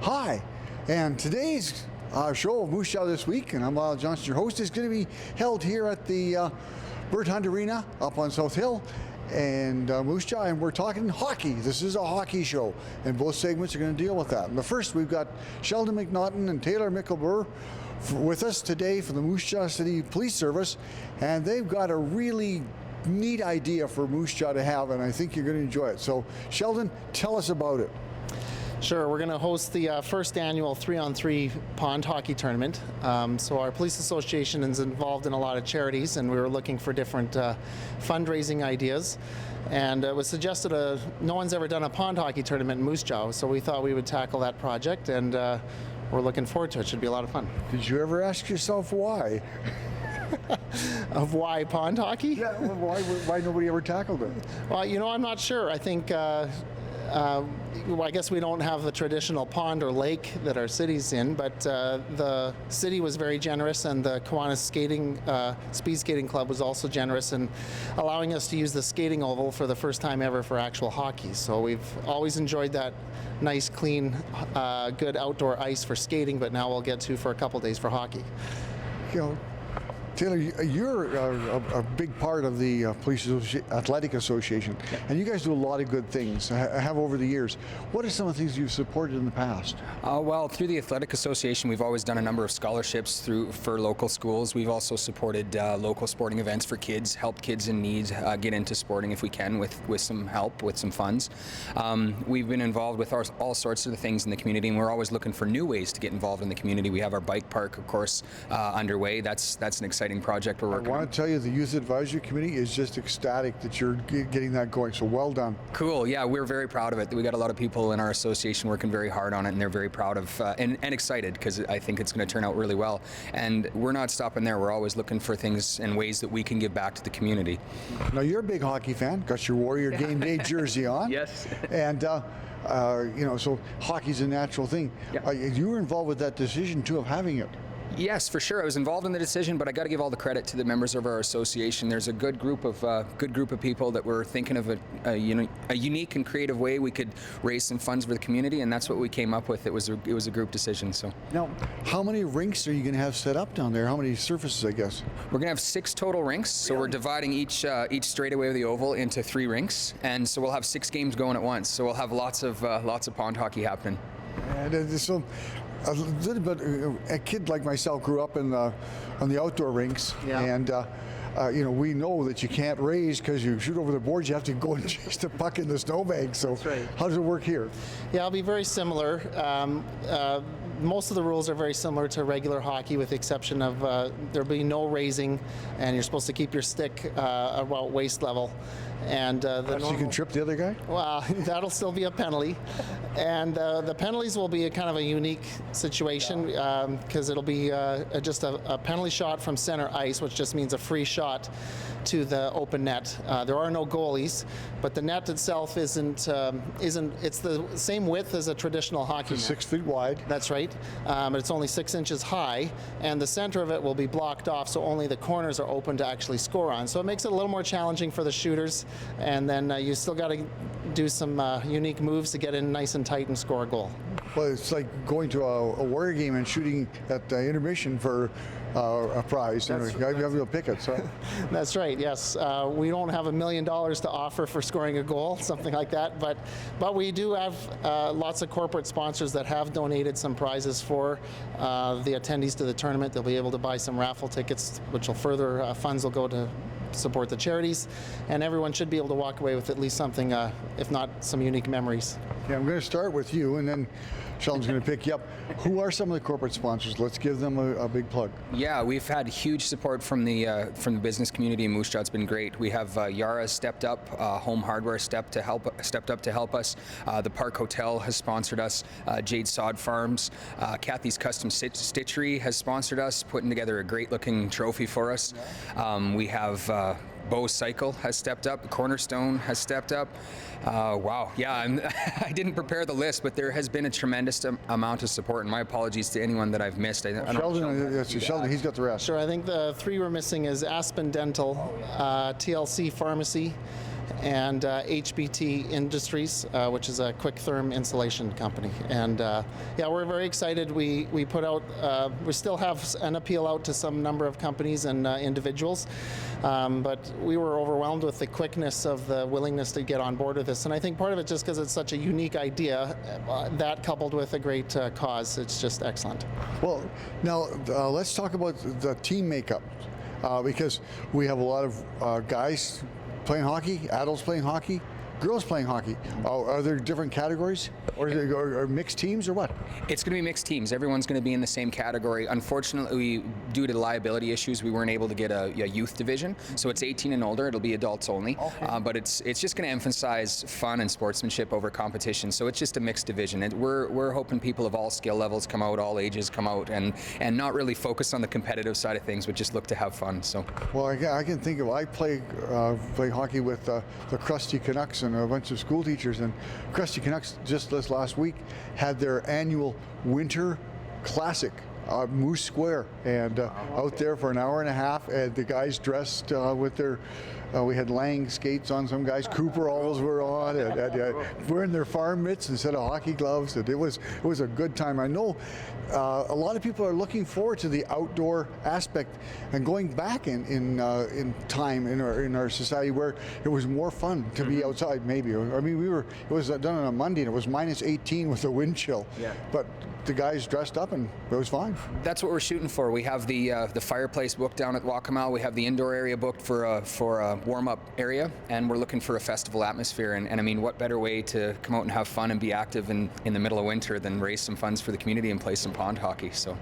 Hi, and today's show of Moose Jaw This Week, and I'm Lyle Johnson, your host, is going to be held here at the Bird Hunt Arena up on South Hill and Moose Jaw, and we're talking hockey. This is a hockey show, and both segments are going to deal with that. But first, we've got Sheldon McNaughton and Taylor Mickelburr with us today from the Moose Jaw City Police Service, and they've got a really neat idea for Moose Jaw to have, and I think you're going to enjoy it. So, Sheldon, tell us about it. Sure, we're going to host the first annual 3-on-3 pond hockey tournament. So our police association is involved in a lot of charities, and we were looking for different fundraising ideas. And it was suggested no one's ever done a pond hockey tournament in Moose Jaw, so we thought we would tackle that project, and we're looking forward to it. It should be a lot of fun. Did you ever ask yourself why? Of why pond hockey? Yeah, well, why nobody ever tackled it? Well, I'm not sure. I think I guess we don't have the traditional pond or lake that our city's in, but the city was very generous, and the Kiwanis Speed Skating Club was also generous in allowing us to use the skating oval for the first time ever for actual hockey. So we've always enjoyed that nice, clean, good outdoor ice for skating, but now we'll get to for a couple days for hockey. Taylor, you're a big part of the Police Athletic Association, and you guys do a lot of good things, have over the years. What are some of the things you've supported in the past? Well, through the Athletic Association, we've always done a number of scholarships for local schools. We've also supported local sporting events for kids, help kids in need get into sporting if we can with some help, with some funds. We've been involved with all sorts of things in the community, and we're always looking for new ways to get involved in the community. We have our bike park, of course, underway. That's an exciting project we're working on. I want to tell you, the Youth Advisory Committee is just ecstatic that you're getting that going, so well done. Cool, yeah, we're very proud of it. We got a lot of people in our association working very hard on it, and they're very proud of and excited, because I think it's going to turn out really well. And we're not stopping there. We're always looking for things and ways that we can give back to the community. Now, you're a big hockey fan, got your Warrior Game Day jersey on. Yes. And so hockey's a natural thing. Yeah. You were involved with that decision too of having it. Yes, for sure. I was involved in the decision, but I got to give all the credit to the members of our association. There's a good group of people that were thinking of a unique and creative way we could raise some funds for the community, and that's what we came up with. It was a group decision. So now, how many rinks are you going to have set up down there? How many surfaces, I guess? We're going to have 6 total rinks. So we're dividing each straightaway of the oval into 3 rinks, and so we'll have 6 games going at once. So we'll have lots of pond hockey happening. And so, a little bit, a kid like myself grew up on the outdoor rinks, and we know that you can't raise because you shoot over the boards. You have to go and chase the puck in the snowbank. So, that's right. How does it work here? Yeah, it'll be very similar. Most of the rules are very similar to regular hockey, with the exception of there'll be no raising, and you're supposed to keep your stick about waist level. And so you can trip the other guy? Well, that'll still be a penalty. And the penalties will be a kind of a unique situation, because it'll be just a penalty shot from center ice, which just means a free shot to the open net. There are no goalies, but the net itself isn't. It's the same width as a traditional hockey net. 6 feet wide. That's right. But it's only 6 inches high, and the center of it will be blocked off, so only the corners are open to actually score on. So it makes it a little more challenging for the shooters, and then you still got to do some unique moves to get in nice and tight and score a goal. Well, it's like going to a Warrior game and shooting at intermission for a prize. You have to pick it. So. That's right. Yes, we don't have $1 million to offer for scoring a goal, something like that. But we do have lots of corporate sponsors that have donated some prizes for the attendees to the tournament. They'll be able to buy some raffle tickets, which will further funds will go to support the charities, and everyone should be able to walk away with at least something, if not some unique memories. Yeah, I'm going to start with you, and then Sheldon's going to pick you up. Who are some of the corporate sponsors? Let's give them a big plug. Yeah, we've had huge support from the business community in Moose Jaw. It's been great. We have Yara stepped up, Home Hardware stepped up to help us. The Park Hotel has sponsored us. Jade Sod Farms, Kathy's Custom Stitchery has sponsored us, putting together a great looking trophy for us. We have Bo Cycle has stepped up. Cornerstone has stepped up. Wow, yeah, I didn't prepare the list, but there has been a tremendous amount of support, and my apologies to anyone that I've missed. Sheldon, he's got the rest. Sure, I think the 3 we're missing is Aspen Dental, TLC Pharmacy, and HBT Industries, which is a quick therm insulation company. And yeah, we're very excited. We put out, we still have an appeal out to some number of companies and individuals, but we were overwhelmed with the quickness of the willingness to get on board with this. And I think part of it just because it's such a unique idea, that coupled with a great cause, it's just excellent. Well, now let's talk about the team makeup, because we have a lot of guys playing hockey, adults playing hockey, girls playing hockey. Are there different categories, or mixed teams, or what? It's going to be mixed teams. Everyone's going to be in the same category. Unfortunately, due to liability issues, we weren't able to get a youth division. So it's 18 and older. It'll be adults only. Okay. But it's just going to emphasize fun and sportsmanship over competition. So it's just a mixed division. And we're hoping people of all skill levels come out, all ages come out, and not really focus on the competitive side of things, but just look to have fun. So. Well, I can think of. I play hockey with the Krusty Canucks and a bunch of school teachers, and Krusty Canucks just this last week had their annual winter classic, Moose Square, and out there for an hour and a half, and the guys dressed with their we had Lang skates on, some guys, Cooper alls were on, and wearing their farm mitts instead of hockey gloves, and it was a good time. I know a lot of people are looking forward to the outdoor aspect and going back in time in our society where it was more fun to be outside. Maybe I mean it was done on a Monday and it was minus 18 with a wind chill, but the guys dressed up and it was fine. That's what we're shooting for. We have the fireplace booked down at Waccamaw. We have the indoor area booked for a warm-up area, and we're looking for a festival atmosphere. And I mean, what better way to come out and have fun and be active in the middle of winter than raise some funds for the community and play some pond hockey? So.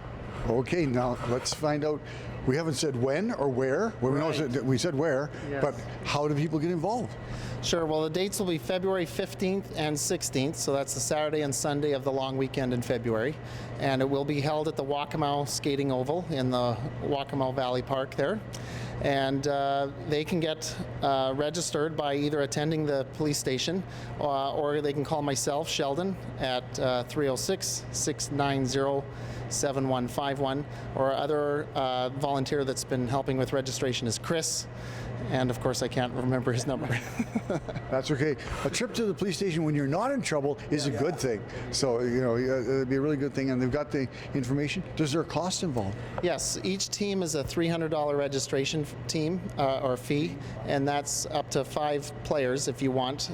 Okay, now let's find out. We haven't said when or where. Well, right. We said where, yes. But how do people get involved? Sure. Well, the dates will be February 15th and 16th, so that's the Saturday and Sunday of the long weekend in February. And it will be held at the Waccamaw Skating Oval in the Waccamaw Valley Park there. And they can get registered by either attending the police station or they can call myself, Sheldon, at 306-690-7151, or other volunteer that's been helping with registration is Chris. And of course, I can't remember his number. That's okay. A trip to the police station when you're not in trouble is a good thing. So, it'd be a really good thing. And they've got the information. Does there a cost involved? Yes. Each team is a $300 registration team or fee, and that's up to 5 players if you want.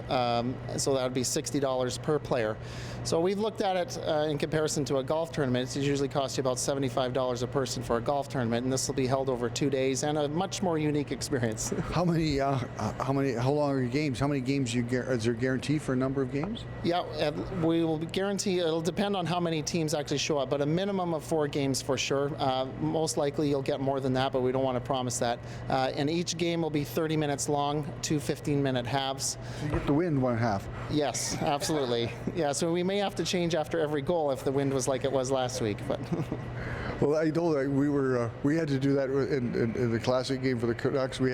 So that would be $60 per player. So we've looked at it in comparison to a golf tournament. It usually costs you about $75 a person for a golf tournament, and this will be held over 2 days and a much more unique experience. How long are your games? How many games is there a guarantee for a number of games? Yeah, we will guarantee, it'll depend on how many teams actually show up, but a minimum of 4 games for sure. Most likely you'll get more than that, but we don't want to promise that. And each game will be 30 minutes long, 2 15-minute halves. So you get the wind one half. Yes, absolutely. Yeah, so we may have to change after every goal if the wind was like it was last week. But well, I know that we had to do that in the classic game for the Canucks. We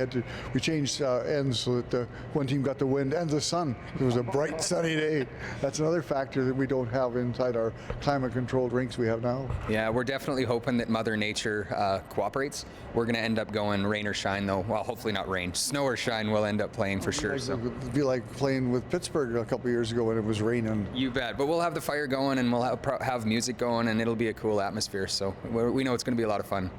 changed ends so that one team got the wind and the sun. It was a bright sunny day. That's another factor that we don't have inside our climate-controlled rinks we have now. Yeah, we're definitely hoping that Mother Nature cooperates. We're going to end up going rain or shine, though. Well, hopefully not rain. Snow or shine, we'll end up playing for sure. So it'd be like playing with Pittsburgh a couple years ago when it was raining. You bet. But we'll have the fire going and we'll have music going, and it'll be a cool atmosphere. So we know it's going to be a lot of fun.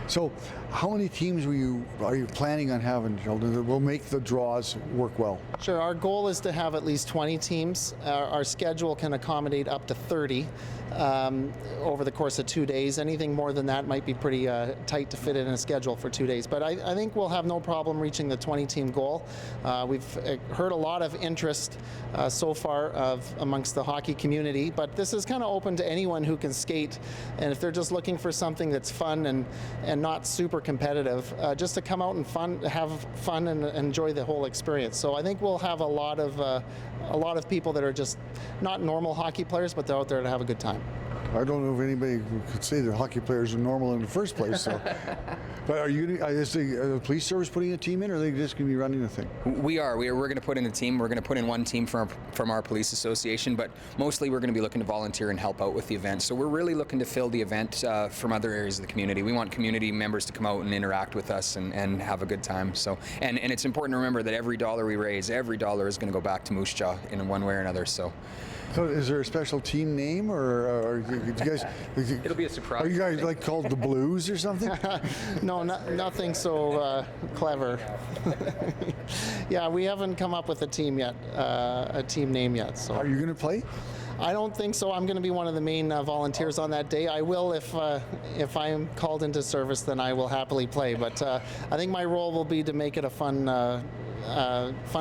So, how many teams are you planning on having, Sheldon, that will make the draws work well? Sure. Our goal is to have at least 20 teams. Our schedule can accommodate up to 30 over the course of 2 days. Anything more than that might be pretty tight to fit in a schedule for 2 days. But I think we'll have no problem reaching the 20-team goal. We've heard a lot of interest so far amongst the hockey community, but this is kind of open to anyone who can skate. And if they're just looking for something that's fun and not super competitive, just to come out and have fun and enjoy the whole experience. So I think we'll have a lot of people that are just not normal hockey players, but they're out there to have a good time. I don't know if anybody could say that hockey players are normal in the first place. So, but are you? Is the police service putting a team in, or are they just going to be running the thing? We're going to put in a team. We're going to put in one team from our police association, but mostly we're going to be looking to volunteer and help out with the event. So we're really looking to fill the event from other areas of the community. We want community members to come out and interact with us and have a good time. So and it's important to remember that every dollar we raise, every dollar is going to go back to Moose Jaw in one way or another. So is there a special team name, or do you guys? It'll be a surprise. Are you guys like called the Blues or something? No, nothing so clever. Yeah, we haven't come up with a team yet, a team name yet. So Are you going to play? I don't think so. I'm going to be one of the main volunteers on that day. I will if I'm called into service, then I will happily play. But I think my role will be to make it a fun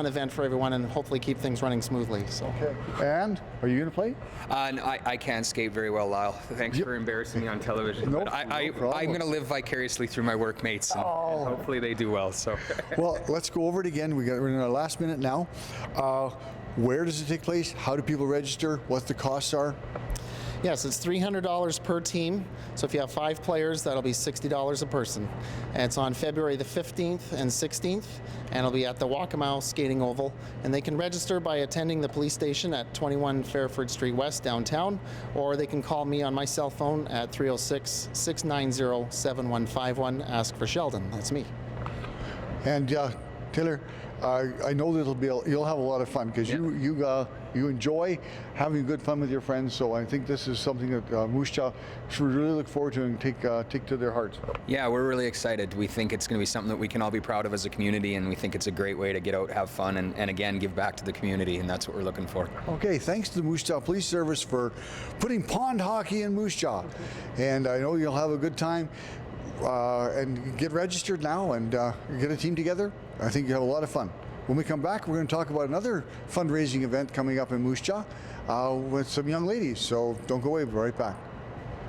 event for everyone and hopefully keep things running smoothly. So. Okay. And are you going to play? I can't skate very well, Lyle. Thanks for embarrassing me on television. No, but no problem. I'm going to live vicariously through my workmates, and hopefully they do well. So. Well, let's go over it again. We're in our last minute now. Where does it take place? How do people register? What the costs are? Yes, it's $300 per team. So if you have 5 players, that'll be $60 a person. And it's on February the 15th and 16th, and it'll be at the Walk-A-Mile Skating Oval. And they can register by attending the police station at 21 Fairford Street West downtown, or they can call me on my cell phone at 306-690-7151. Ask for Sheldon. That's me. And Taylor, I know that you'll have a lot of fun because you enjoy having good fun with your friends. So I think this is something that Moose Jaw should really look forward to and take to their hearts. Yeah, we're really excited. We think it's going to be something that we can all be proud of as a community, and we think it's a great way to get out, have fun, and again give back to the community, and that's what we're looking for. Okay, thanks to the Moose Jaw Police Service for putting pond hockey in Moose Jaw, and I know you'll have a good time. And get registered now and get a team together. I think you have a lot of fun. When we come back, we're going to talk about another fundraising event coming up in Moose Jaw with some young ladies. So don't go away. We'll be right back.